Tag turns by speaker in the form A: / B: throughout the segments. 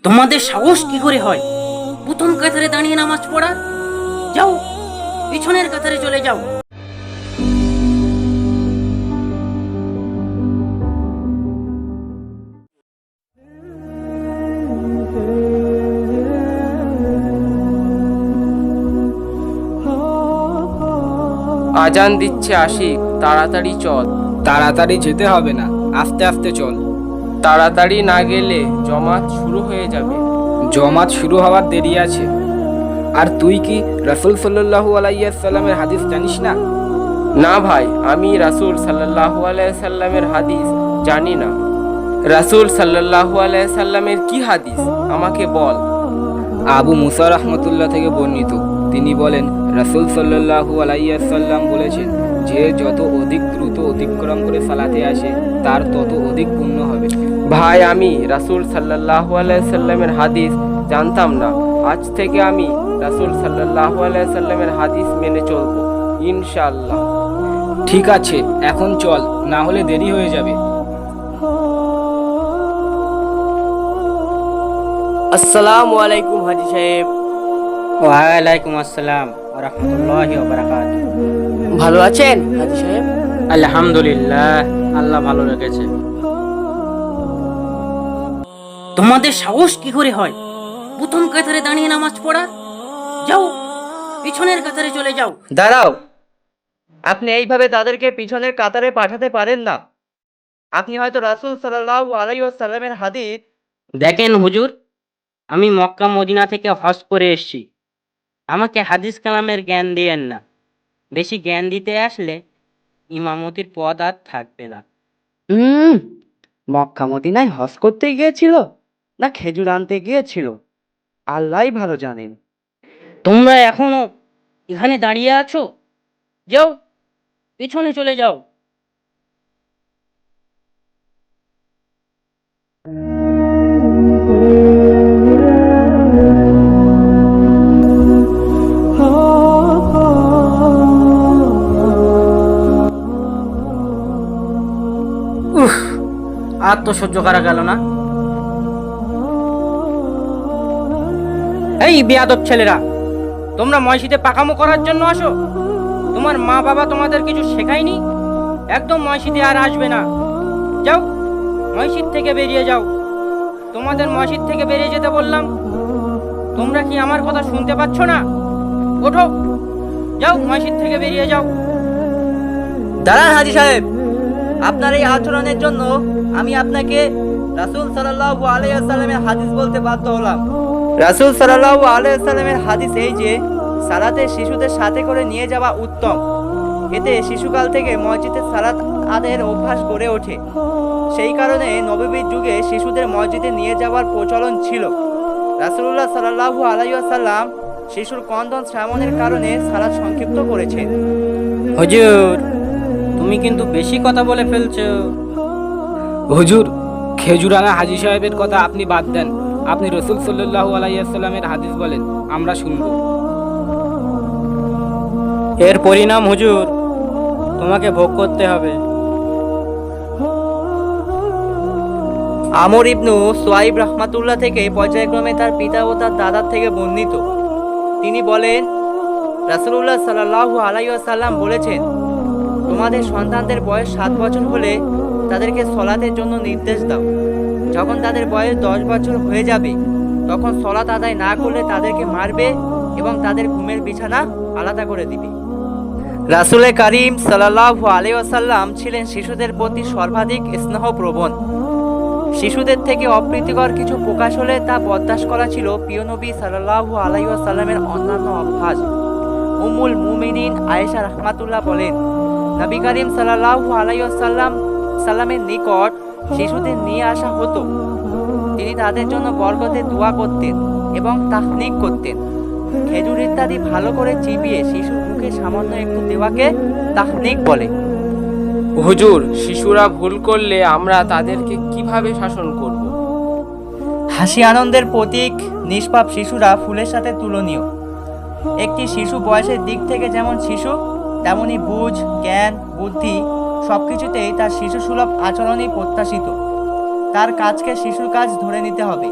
A: তোমাদের সাহস কি করে হয় প্রথম কাতারে দাঁড়িয়ে নামাজ পড়ার? যাও, পিছনের কাতারে চলে যাও।
B: আজান দিচ্ছে আশিক, তাড়াতাড়ি চল।
C: তাড়াতাড়ি যেতে হবে না, আস্তে আস্তে চল।
B: তাড়াতাড়ি না গেলে জমাত শুরু হয়ে যাবে।
C: জমাত শুরু হওয়ার দেরি আছে। আর তুই কি রাসূল সাল্লাল্লাহু আলাইহি সাল্লামের হাদিস জানিস না?
B: না ভাই, আমি রাসূল সাল্লাল্লাহু আলাইহি সাল্লামের হাদিস জানি না। রাসূল সাল্লাল্লাহু আলাইহি সাল্লামের কি হাদিস আমাকে বল।
C: আবু মুসা রাহমাতুল্লাহ থেকে বর্ণিত, তিনি বলেন রাসূল সাল্লাল্লাহু আলাইহি সাল্লাম বলেছেন, যে যত অধিক দ্রুত অতিক্রম করে সালাতে আসে তার তত অধিক পুণ্য হবে।
B: ভাই, আমি রাসূল সাল্লাল্লাহু আলাইহি সাল্লামের হাদিস জানতাম না। আজ থেকে আমি রাসূল সাল্লাল্লাহু আলাইহি সাল্লামের হাদিস মেনে চলবো ইনশাআল্লাহ।
C: ঠিক আছে, এখন চল, না হলে দেরি হয়ে যাবে।
D: আসসালামু আলাইকুম হাজি সাহেব।
A: ওয়ালাইকুম আসসালাম ওয়া রাহমাতুল্লাহি ওয়া বারাকাতুহু।
D: ভালো আছেন হাজি সাহেব?
A: আলহামদুলিল্লাহ, আল্লাহ ভালো রেখেছে। তোমাদের সাহস কি করে হয় প্রথম কাতারে দাঁড়িয়ে নামাজ পড়ার? যাও, পিছনের কাতারে চলে যাও।
D: দাঁড়াও, আপনি এইভাবে তাদেরকে পিছনের কাতারে পাঠাতে পারেন না। আপনি হয়তো রাসূল সাল্লাল্লাহু আলাইহি ওয়াসাল্লামের হাদিস।
A: দেখেন হুজুর, আমি মক্কা মদিনা থেকে হজ করে এসেছি। আমাকে হাদিস কালামের জ্ঞান দিয়েন না। বেশি জ্ঞান দিতে আসলে ইমামতির পদ আর থাকবে না।
D: মক্কা মদিনায় হজ করতে গিয়েছিল না খেজুর আনতে গিয়েছিল, আল্লাহই ভালো জানেন।
A: তোমরা এখনো এখানে দাঁড়িয়ে আছো? যাও, পিছনে চলে যাও। উফ, আর তো সহ্য করা গেল না। এই বেয়াদব ছেলেরা, তোমরা মসজিদে পাকামো করার জন্য আসো? তোমার মা বাবা তোমাদের কিছু শেখায়নি? একদম মসজিদে আর আসবে না। যাও, মসজিদ থেকে বেরিয়ে যাও। তোমাদের মসজিদ থেকে বেরিয়ে যেতে বললাম। তোমরা কি আমার কথা শুনতে পাচ্ছ না? ওঠো, যাও, মসজিদ থেকে বেরিয়ে যাও।
D: দাঁড়ান হাজি সাহেব, আপনার এই আচরণের জন্য আমি আপনাকে রাসূল সাল্লাল্লাহু আলাইহি ওয়াসাল্লামের হাদিস বলতে বাধ্য হলাম। রাসূল সাল্লাল্লাহু আলাইহি ওয়াসাল্লামের হাদিস এই যে সালাতে শিশুদের সাথে করে নিয়ে যাওয়া উত্তম। এতে শিশুকাল থেকে মসজিদে সালাত আদায়ের অভ্যাস গড়ে ওঠে। সেই কারণে নববীর যুগে শিশুদের মসজিদে নিয়ে যাওয়ার প্রচলন ছিল। রাসূলুল্লাহ সাল্লাল্লাহু আলাইহি ওয়াসাল্লাম শিশুর ক্রন্দন শ্রাবণের কারণে সালাত সংক্ষিপ্ত করেছেন।
A: হুজুর, তুমি কিন্তু বেশি কথা বলে ফেলছো।
C: হুজুর, খেজুর আনা হাজী সাহেবের কথা আপনি বাদ দেন। আপনি রাসূল সাল্লাল্লাহু আলাইহি সাল্লামের হাদিস বলেন, আমরা শুনবো।
A: এর পরিণাম হুজুর তোমাকে ভোগ করতে হবে।
D: আমর ইবনু সুয়াইব রাহমাতুল্লাহ থেকে পর্যায়ক্রমে তার পিতা ও তার দাদার থেকে বর্ণিত, তিনি বলেন রাসূলুল্লাহ সাল্লাল্লাহু আলাইহি ওয়াসাল্লাম বলেছেন, তোমাদের সন্তানদের বয়স 7 বছর হলে তাদেরকে সলাতের জন্য নির্দেশ দাও। যখন তাদের বয়স 10 বছর হয়ে যাবে তখন সলাত আদায় না করলে তাদেরকে মারবে এবং তাদের ঘুমের বিছানা আলাদা করে দিবে। রাসূলে কারীম সাল্লাল্লাহু আলাইহি ওয়াসাল্লাম ছিলেন শিশুদের প্রতি সর্বাধিক স্নেহপ্রবণ। শিশুদের থেকে অপ্রীতিকর কিছু প্রকাশ হলে তা বরদাস্ত করা ছিল প্রিয় নবী সাল্লাল্লাহু আলাইহি ওয়াসাল্লামের অন্যান্য অভ্যাস। উম্মুল মুমিনিন আয়েশা রাহমাতুল্লাহ বলেন, নবী করিম সাল্লাল্লাহু আলাইহি ওয়াসাল্লামের নিকট শিশুদের নিয়ে আসা হতো। তিনি তাদের জন্য বরকতের দোয়া করতেন এবং তাহনিক করতেন। খেজুর ইত্যাদি ভালো করে চিবিয়ে শিশুর মুখে সামান্য একটু দেওয়াকে তাহনিক বলে।
B: হুজুর, শিশুরা ভুল করলে আমরা তাদেরকে কিভাবে শাসন করব?
D: হাসি আনন্দের প্রতীক নিষ্পাপ শিশুরা ফুলের সাথে তুলনীয়। একটি শিশু বয়সের দিক থেকে যেমন শিশু, তেমনি বুঝ, জ্ঞান, বুদ্ধি সবকিছুতেই তার শিশুসুলভ আচরণই প্রত্যাশিত। তার কাজকে শিশুর কাজ ধরে নিতে হবে।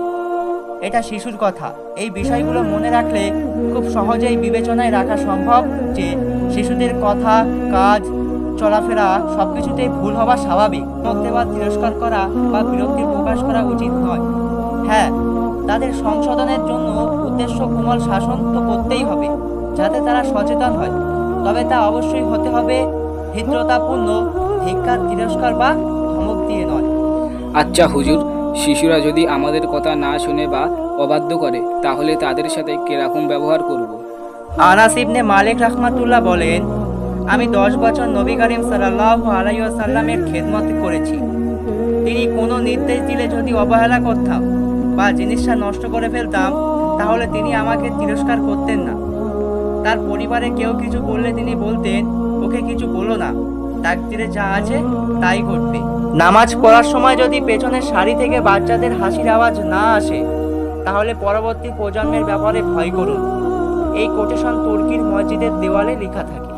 D: এটা শিশুর কথা। এই বিষয়গুলো মনে রাখলে খুব সহজেই বিবেচনায় রাখা সম্ভব যে শিশুদের কথা, কাজ, চলাফেরা সবকিছুতেই ভুল হওয়া স্বাভাবিক। মুক্তি বা তিরস্কার করা বা বিরক্তি প্রকাশ করা উচিত নয়। হ্যাঁ, তাদের সংশোধনের জন্য উদ্দেশ্য কোমল শাসন তো করতেই হবে, যাতে তারা সচেতন হয়। তবে তা অবশ্যই হতে হবে ভীত্রতাপূর্ণ, ধিক্কার, তিরস্কার বা ধমক দিয়ে নয়।
C: আচ্ছা হুজুর, শিশুরা যদি আমাদের কথা না শুনে বা অবাধ্য করে তাহলে তাদের সাথে কিরকম ব্যবহার করব?
D: আনাস ইবনে মালিক রাহমাতুল্লাহ বলেন, আমি 10 বছর নবী করিম সাল্লাল্লাহু আলাইহি ওয়াসাল্লামের খেদমত করেছি। তিনি কোনো নির্দেশ দিলে যদি অবহেলা করতাম বা জিনিসটা নষ্ট করে ফেলতাম, তাহলে তিনি আমাকে তিরস্কার করতেন না। তার পরিবারে কেউ কিছু বললে তিনি বলতেন, ওকে কিছু বলো না, তাকদিরে যা আছে তাই ঘটবে। নামাজ পড়ার সময় যদি পেছনের সারি থেকে বাচ্চাদের হাসির আওয়াজ না আসে, তাহলে পরবর্তী প্রজন্মের ব্যাপারে ভয় করুন। এই কোটেশন তুর্কির মসজিদের দেওয়ালে লেখা থাকে।